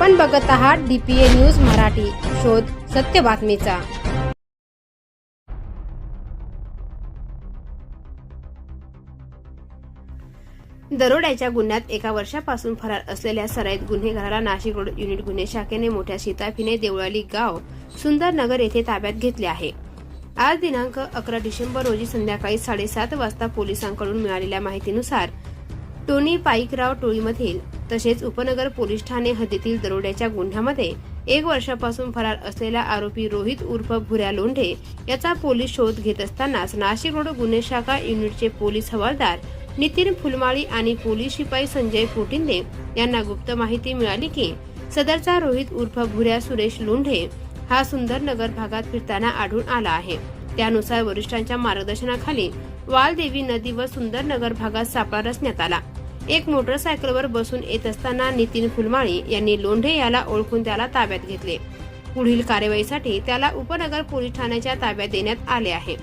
आपण बघत आहात DPA न्यूज मराठी, शोध सत्य बातमीचा। दरोड्याच्या गुन्ह्यात एका वर्षापासून फरार असलेल्या सराईत गुन्हेगाराला नाशिक रोड युनिट गुन्हे शाखेने मोठ्या शिताफीने देवळाली गाव सुंदर नगर येथे ताब्यात घेतले आहे। आज दिनांक 11 डिसेंबर रोजी संध्याकाळी 7:30 वाजता पोलिसांकडून मिळालेल्या माहितीनुसार टोनी पाईकराव टोळीमधील तसेच उपनगर पोलीस ठाणे हद्दीतील दरोड्याच्या गुन्ह्यामध्ये 1 वर्षापासून फरार असलेला आरोपी रोहित उर्फ भुऱ्या लोंढे याचा पोलीस शोध घेत असतानाच नाशिक रोड गुन्हे शाखा युनिटचे पोलीस हवालदार नितीन फुलमाळी आणि पोलीस शिपाई संजय पोटिंदे यांना गुप्त माहिती मिळाली की सदरचा रोहित उर्फ भुऱ्या सुरेश लोंढे हा सुंदर नगर भागात फिरताना आढळून आला आहे। त्यानुसार वरिष्ठांच्या मार्गदर्शनाखाली वालदेवी नदी व सुंदर नगर भागात सापळा रचण्यात आला। एक मोटरसायकलवर बसून येत असताना नितीन फुलमाळी यांनी लोंढे याला ओळखून त्याला ताब्यात घेतले। पुढील कार्यवाहीसाठी त्याला उपनगर पोलीस ठाण्याच्या ताब्यात देण्यात आले आहे।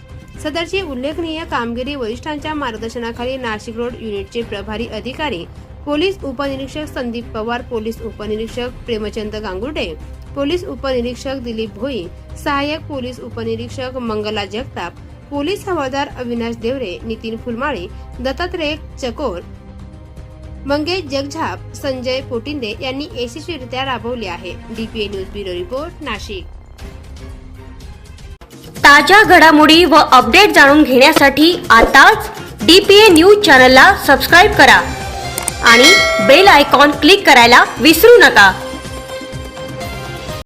सदरची उल्लेखनीय कामगिरी वरिष्ठांच्या मार्गदर्शनाखाली नाशिक रोड युनिटचे प्रभारी अधिकारी पोलीस उपनिरीक्षक संदीप पवार, पोलीस उपनिरीक्षक प्रेमचंद गांगुर्डे, पोलीस उपनिरीक्षक दिलीप भोई, सहाय्यक पोलीस उपनिरीक्षक मंगला जगताप, पोलीस हवालदार अविनाश देवरे, नितीन फुलमाळी, दत्तात्रय चकोर, मंगेश जगझाप, संजय पोटिंदे यांनी यशस्वीरित्या राबवले आहे। DPA news bureau report, Nashik. ताज्या घडामोडी व अपडेट जाणून घेण्यासाठी आताच DPA न्यूज चॅनलला सबस्क्राइब करा आणि बेल आयकॉन क्लिक करायला विसरू नका।